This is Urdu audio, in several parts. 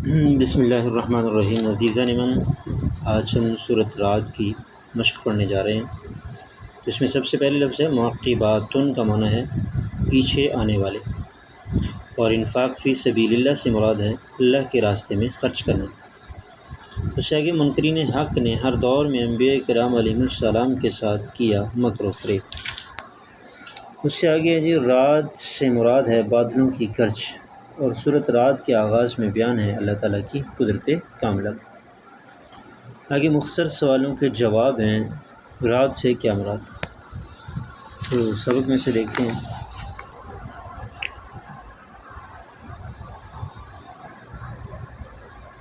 بسم اللہ الرحمن الرحیم۔ عزیزان من، آج ہم سورۃ رعد کی مشق پڑھنے جا رہے ہیں۔ اس میں سب سے پہلے لفظ ہے معقباتن، کا معنی ہے پیچھے آنے والے، اور انفاق فی سبیل اللہ سے مراد ہے اللہ کے راستے میں خرچ کرنا۔ اس سے آگے منکرین حق نے ہر دور میں انبیاء کرام علیہم السلام کے ساتھ کیا مکر و فریب۔ اس سے آگے رعد سے مراد ہے بادلوں کی گرج، اور سورۃ رعد کے آغاز میں بیان ہے اللہ تعالیٰ کی قدرت کاملہ۔ آگے مختصر سوالوں کے جواب ہیں، رعد سے کیا مراد؟ تو سبق میں سے دیکھتے ہیں۔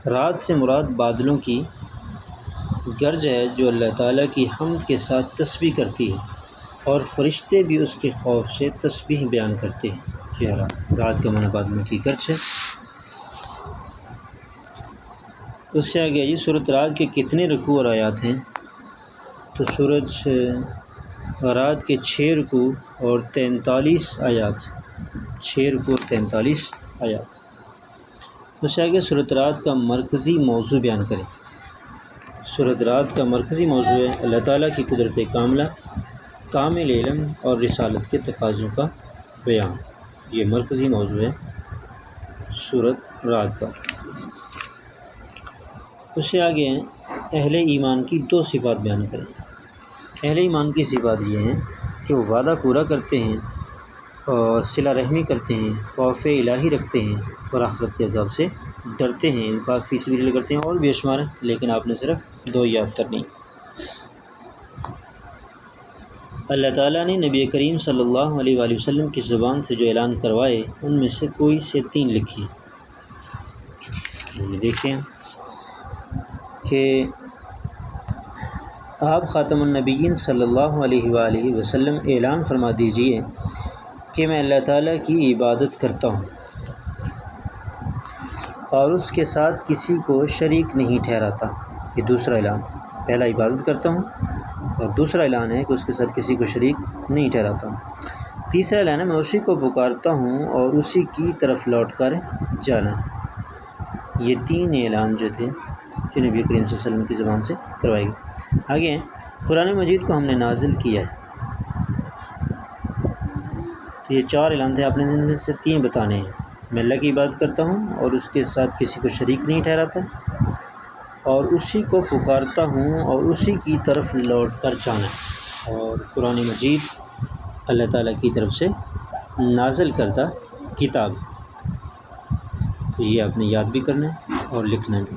رعد سے مراد بادلوں کی گرج ہے جو اللہ تعالیٰ کی حمد کے ساتھ تسبیح کرتی ہے، اور فرشتے بھی اس کے خوف سے تسبیح بیان کرتے ہیں۔ یہ رعد کا معنی بادلوں کی گرج ہے۔ اس سے آگے سورۃ رعد کے کتنے رکوع اور آیات ہیں؟ تو سورۃ رعد کے 6 رکوع اور 43 آیات، 6 رکوع اور 43 آیات۔ اس سے آگے سورۃ رعد کا مرکزی موضوع بیان کریں۔ سورۃ رعد کا مرکزی موضوع ہے اللہ تعالیٰ کی قدرت کاملہ، کامل علم اور رسالت کے تقاضوں کا بیان۔ یہ مرکزی موضوع ہے سورۃ رعد کا۔ اس سے آگے اہل ایمان کی 2 صفات بیان کریں۔ اہل ایمان کی صفات یہ ہیں کہ وہ وعدہ پورا کرتے ہیں اور صلہ رحمی کرتے ہیں، خوف الہی رکھتے ہیں اور آخرت کے عذاب سے ڈرتے ہیں، انفاق فی سبیل اللہ کرتے ہیں، اور بھی شمار ہیں، لیکن آپ نے صرف 2 یاد کرنی۔ اللہ تعالیٰ نے نبی کریم صلی اللہ علیہ وآلہ وسلم کی زبان سے جو اعلان کروائے، ان میں سے کوئی سے 3 لکھیں۔ یہ دیکھیں کہ آپ خاتم النبیین صلی اللہ علیہ وآلہ وسلم اعلان فرما دیجئے کہ میں اللہ تعالیٰ کی عبادت کرتا ہوں اور اس کے ساتھ کسی کو شریک نہیں ٹھہراتا۔ یہ دوسرا اعلان، پہلا عبادت کرتا ہوں، اور دوسرا اعلان ہے کہ اس کے ساتھ کسی کو شریک نہیں ٹھہراتا ہوں۔ تیسرا اعلان ہے میں اسی کو پکارتا ہوں اور اسی کی طرف لوٹ کر جانا۔ یہ 3 اعلان جو تھے جو نبی کریم صلی اللہ علیہ وسلم کی زبان سے کروائے گئے۔ آگے قرآن مجید کو ہم نے نازل کیا ہے۔ تو یہ 4 اعلان تھے، آپ نے ان میں سے 3 بتانے ہیں۔ میں اللہ کی عبادت کرتا ہوں اور اس کے ساتھ کسی کو شریک نہیں ٹھہراتا، اور اسی کو پکارتا ہوں اور اسی کی طرف لوٹ کر جانا۔ اور قرآن مجید اللہ تعالیٰ کی طرف سے نازل کردہ کتاب، تو یہ آپ نے یاد بھی کرنا ہے اور لکھنا بھی۔